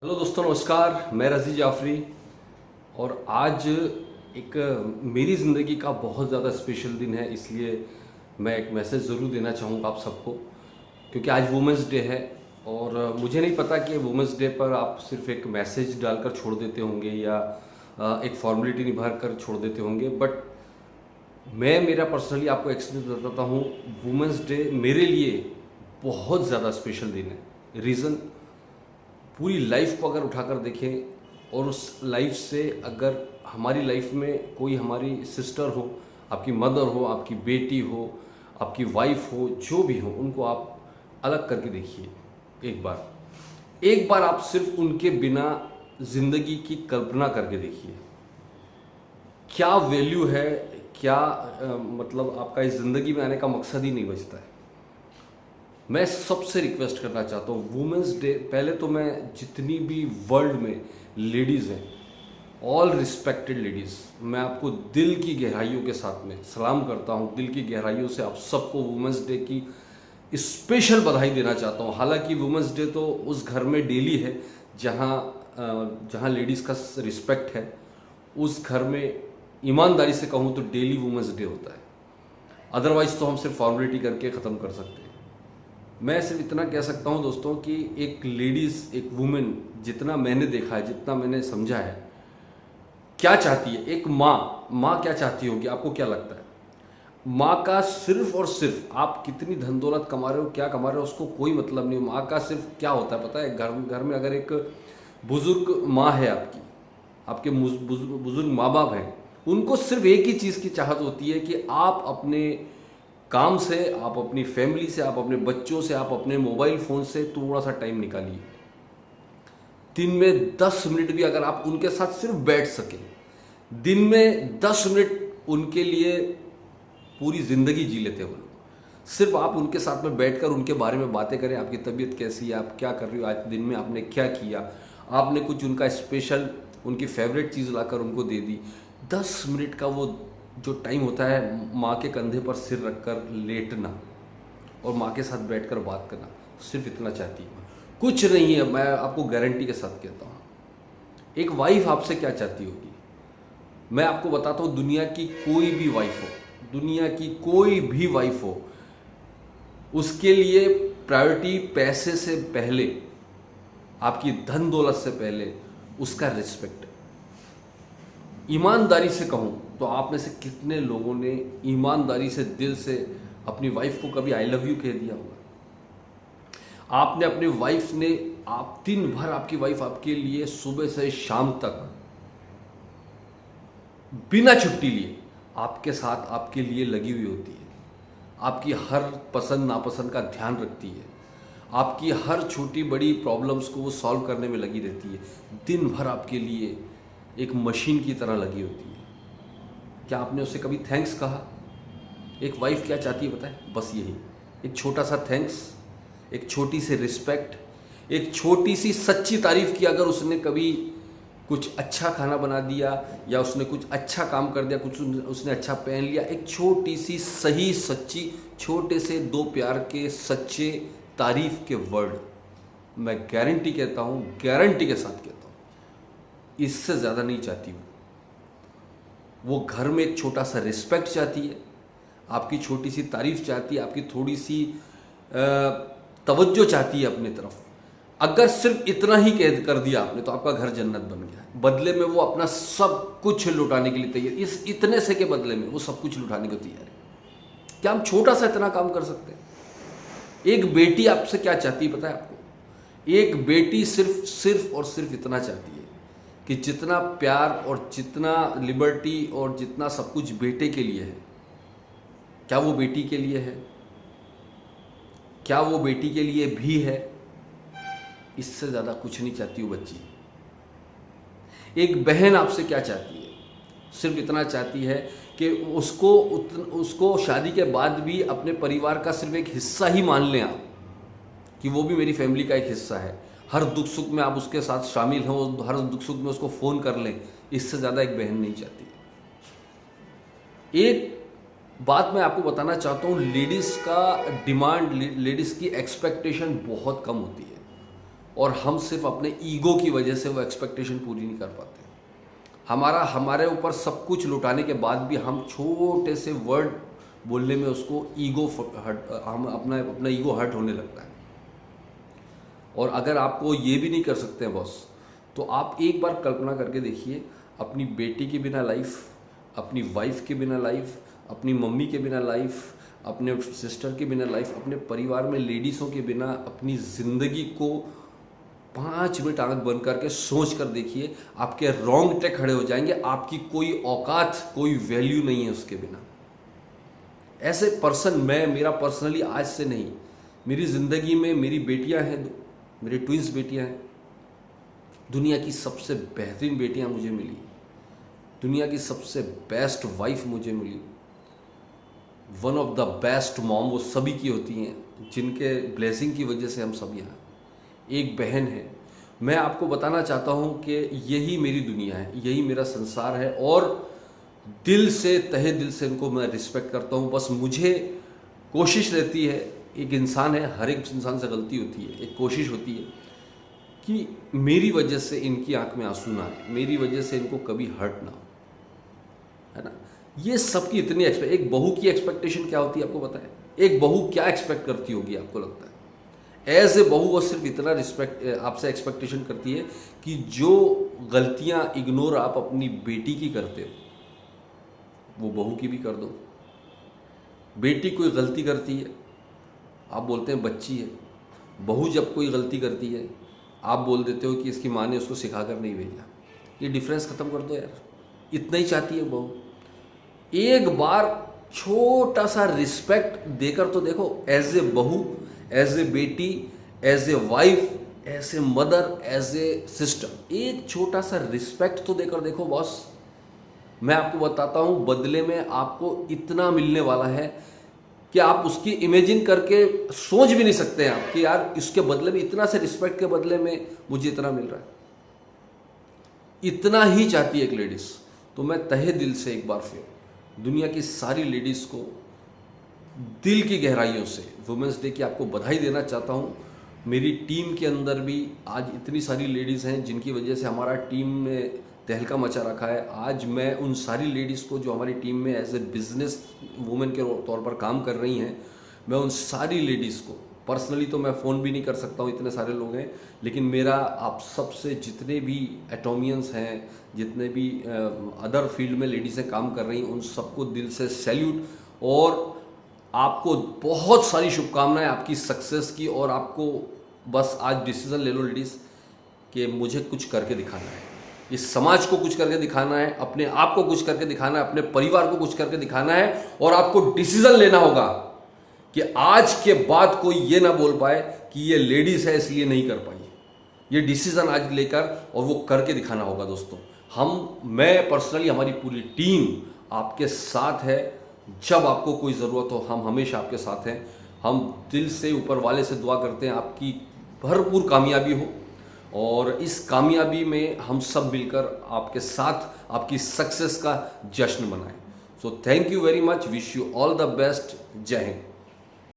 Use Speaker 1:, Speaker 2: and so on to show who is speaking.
Speaker 1: Hello दोस्तों, नमस्कार। मैं रज़ी जाफरी और आज एक मेरी ज़िंदगी का बहुत ज़्यादा स्पेशल दिन है, इसलिए मैं एक मैसेज ज़रूर देना चाहूँगा आप सबको, क्योंकि आज वुमेंस डे है। और मुझे नहीं पता कि वुमेंस डे पर आप सिर्फ एक मैसेज डालकर छोड़ देते होंगे या एक फॉर्मेलिटी निभा कर छोड़ देते होंगे, बट मैं मेरा पर्सनली आपको एक्सपीरियंस बताता हूँ। वुमेंस डे मेरे लिए बहुत ज़्यादा स्पेशल दिन है। रीज़न, पूरी लाइफ को अगर उठाकर देखें और उस लाइफ से अगर हमारी लाइफ में कोई हमारी सिस्टर हो, आपकी मदर हो, आपकी बेटी हो, आपकी वाइफ हो, जो भी हो, उनको आप अलग करके देखिए। एक बार आप सिर्फ उनके बिना ज़िंदगी की कल्पना करके देखिए, क्या वैल्यू है, क्या मतलब आपका इस ज़िंदगी में आने का मकसद ही नहीं बचता है। मैं सबसे रिक्वेस्ट करना चाहता हूँ, वुमेंस डे, पहले तो मैं जितनी भी वर्ल्ड में लेडीज़ हैं, ऑल रिस्पेक्टेड लेडीज़, मैं आपको दिल की गहराइयों के साथ में सलाम करता हूँ। दिल की गहराइयों से आप सबको वुमेंस डे की स्पेशल बधाई देना चाहता हूँ। हालांकि वुमेंस डे तो उस घर में डेली है जहाँ लेडीज़ का रिस्पेक्ट है, उस घर में ईमानदारी से कहूँ तो डेली वुमेंस डे होता है। अदरवाइज़ तो हम सिर्फ फॉर्मेलिटी करके ख़त्म कर सकते हैं। मैं सिर्फ इतना कह सकता हूँ दोस्तों कि एक लेडीज़, एक वुमेन, जितना मैंने देखा है, जितना मैंने समझा है, क्या चाहती है एक माँ क्या चाहती होगी, आपको क्या लगता है? माँ का सिर्फ और सिर्फ आप कितनी धन दौलत कमा रहे हो, क्या कमा रहे हो, उसको कोई मतलब नहीं। माँ का सिर्फ क्या होता है पता है? घर में अगर एक बुजुर्ग माँ है, आपके बुजुर्ग माँ बाप हैं, उनको सिर्फ एक ही चीज़ की चाहत होती है कि आप अपने काम से, आप अपनी फैमिली से, आप अपने बच्चों से, आप अपने मोबाइल फ़ोन से थोड़ा सा टाइम निकालिए। दिन में 10 मिनट भी अगर आप उनके साथ सिर्फ बैठ सकें, दिन में 10 मिनट उनके लिए पूरी ज़िंदगी जी लेते हो लोग। सिर्फ आप उनके साथ में बैठकर उनके बारे में बातें करें, आपकी तबीयत कैसी है, आप क्या कर रही हो, आज दिन में आपने क्या किया, आपने कुछ उनका स्पेशल, उनकी फेवरेट चीज़ लाकर उनको दे दी। 10 मिनट का वो जो टाइम होता है, माँ के कंधे पर सिर रखकर लेटना और माँ के साथ बैठकर बात करना, सिर्फ इतना चाहती है। कुछ नहीं है, मैं आपको गारंटी के साथ कहता हूँ। एक वाइफ आपसे क्या चाहती होगी, मैं आपको बताता हूँ। दुनिया की कोई भी वाइफ हो, दुनिया की कोई भी वाइफ हो, उसके लिए प्रायोरिटी पैसे से पहले, आपकी धन दौलत से पहले उसका रिस्पेक्ट। ईमानदारी से कहूँ तो आप में से कितने लोगों ने ईमानदारी से, दिल से अपनी वाइफ को कभी आई लव यू कह दिया होगा? आपने अपनी वाइफ ने, आप दिन भर, आपकी वाइफ आपके लिए सुबह से शाम तक बिना छुट्टी लिए आपके साथ, आपके लिए लगी हुई होती है। आपकी हर पसंद नापसंद का ध्यान रखती है, आपकी हर छोटी बड़ी प्रॉब्लम्स को वो सॉल्व करने में लगी रहती है। दिन भर आपके लिए एक मशीन की तरह लगी होती है। क्या आपने उससे कभी थैंक्स कहा? एक वाइफ क्या चाहती है बताए? बस यही, एक छोटा सा थैंक्स, एक छोटी सी रिस्पेक्ट, एक छोटी सी सच्ची तारीफ की। अगर उसने कभी कुछ अच्छा खाना बना दिया या उसने कुछ अच्छा काम कर दिया, कुछ उसने अच्छा पहन लिया, एक छोटी सी सही सच्ची, छोटे से 2 प्यार के सच्चे तारीफ के वर्ड, मैं गारंटी कहता हूँ, गारंटी के साथ कहता हूँ, इससे ज़्यादा नहीं चाहती वो घर में एक छोटा सा रिस्पेक्ट चाहती है, आपकी छोटी सी तारीफ चाहती है, आपकी थोड़ी सी तवज्जो चाहती है अपनी तरफ। अगर सिर्फ इतना ही कह कर दिया आपने तो आपका घर जन्नत बन गया। बदले में वो अपना सब कुछ लुटाने के लिए तैयार, इस इतने से के बदले में वो सब कुछ लुटाने को तैयार है। क्या हम छोटा सा इतना काम कर सकते हैं? एक बेटी आपसे क्या चाहती है पता है आपको? एक बेटी सिर्फ और सिर्फ इतना चाहती है कि जितना प्यार और जितना लिबर्टी और जितना सब कुछ बेटे के लिए है, क्या वो बेटी के लिए है? क्या वो बेटी के लिए भी है? इससे ज़्यादा कुछ नहीं चाहती वो बच्ची। एक बहन आपसे क्या चाहती है? सिर्फ इतना चाहती है कि उसको शादी के बाद भी अपने परिवार का सिर्फ एक हिस्सा ही मान लें आप, कि वो भी मेरी फैमिली का एक हिस्सा है। हर दुख सुख में आप उसके साथ शामिल हो, हर दुख सुख में उसको फ़ोन कर लें। इससे ज़्यादा एक बहन नहीं चाहती। एक बात मैं आपको बताना चाहता हूँ, लेडीज़ का डिमांड, लेडीज़ की एक्सपेक्टेशन बहुत कम होती है और हम सिर्फ अपने ईगो की वजह से वो एक्सपेक्टेशन पूरी नहीं कर पाते। हमारे ऊपर सब कुछ लुटाने के बाद भी हम छोटे से वर्ड बोलने में उसको ईगो हम अपना ईगो हर्ट होने लगता है। और अगर आपको ये भी नहीं कर सकते हैं बॉस, तो आप एक बार कल्पना करके देखिए, अपनी बेटी के बिना लाइफ, अपनी वाइफ के बिना लाइफ, अपनी मम्मी के बिना लाइफ, अपने सिस्टर के बिना लाइफ, अपने परिवार में लेडीज़ों के बिना अपनी ज़िंदगी को 5 मिनट आंख बंद करके सोच कर देखिए, आपके रोंगटे खड़े हो जाएंगे। आपकी कोई औकात, कोई वैल्यू नहीं है उसके बिना। ऐसे पर्सन मेरा पर्सनली आज से नहीं, मेरी ज़िंदगी में मेरी बेटियां हैं, मेरी ट्विंस बेटियां हैं। दुनिया की सबसे बेहतरीन बेटियां मुझे मिली, दुनिया की सबसे बेस्ट वाइफ मुझे मिली, one of the best mom वो सभी की होती हैं, जिनके ब्लेसिंग की वजह से हम सब यहाँ। एक बहन है, मैं आपको बताना चाहता हूँ कि यही मेरी दुनिया है, यही मेरा संसार है, और दिल से, तहे दिल से इनको मैं रिस्पेक्ट करता हूँ। बस मुझे कोशिश रहती है, एक इंसान है, हर एक इंसान से गलती होती है, एक कोशिश होती है कि मेरी वजह से इनकी आंख में आंसू ना आए, मेरी वजह से इनको कभी हर्ट ना हो, है ना। ये सबकी इतनी एक बहू की एक्सपेक्टेशन क्या होती है आपको पता है? एक बहू क्या एक्सपेक्ट करती होगी आपको लगता है? एज ए बहू वो सिर्फ इतना आपसे एक्सपेक्टेशन करती है कि जो गलतियां इग्नोर आप अपनी बेटी की करते हो, वो बहू की भी कर दो। बेटी कोई गलती करती है, आप बोलते हैं बच्ची है। बहू जब कोई गलती करती है, आप बोल देते हो कि इसकी माँ ने उसको सिखा कर नहीं भेजा। ये डिफरेंस खत्म कर दो यार, इतना ही चाहती है बहू। एक बार छोटा सा रिस्पेक्ट देकर तो देखो, एज ए बहू, एज ए बेटी, as a wife, as a mother, as a sister, एक छोटा सा रिस्पेक्ट तो देकर देखो बॉस। मैं आपको बताता हूं, बदले में आपको इतना मिलने वाला है कि आप उसकी इमेजिन करके सोच भी नहीं सकते हैं आप कि यार इसके बदले में, इतना से रिस्पेक्ट के बदले में मुझे इतना मिल रहा है। इतना ही चाहती है एक लेडीज। तो मैं तहे दिल से एक बार फिर दुनिया की सारी लेडीज को दिल की गहराइयों से वुमेंस डे की आपको बधाई देना चाहता हूं। मेरी टीम के अंदर भी आज इतनी सारी लेडीज़ हैं जिनकी वजह से हमारा टीम ने तहलका मचा रखा है। आज मैं उन सारी लेडीज़ को जो हमारी टीम में एज ए बिजनेस वुमेन के तौर पर काम कर रही हैं, मैं उन सारी लेडीज़ को पर्सनली तो मैं फ़ोन भी नहीं कर सकता हूँ, इतने सारे लोग हैं, लेकिन मेरा आप सबसे जितने भी एटोमियंस हैं, जितने भी अदर फील्ड में लेडीज़ें काम कर रही हैं, उन सबको दिल से सैल्यूट। और आपको बहुत सारी शुभकामनाएं आपकी सक्सेस की। और आपको बस आज डिसीज़न ले लो लेडीज़ कि मुझे कुछ करके दिखाना है, इस समाज को कुछ करके दिखाना है, अपने आप को कुछ करके दिखाना है, अपने परिवार को कुछ करके दिखाना है। और आपको डिसीजन लेना होगा कि आज के बाद कोई ये ना बोल पाए कि ये लेडीज है इसलिए नहीं कर पाई। ये डिसीजन आज लेकर और वो करके दिखाना होगा दोस्तों। मैं पर्सनली, हमारी पूरी टीम आपके साथ है। जब आपको कोई ज़रूरत हो, हम हमेशा आपके साथ हैं। हम दिल से ऊपर वाले से दुआ करते हैं आपकी भरपूर कामयाबी हो, और इस कामयाबी में हम सब मिलकर आपके साथ आपकी सक्सेस का जश्न मनाएं। So thank you very much, wish you all the best. जय हिंद।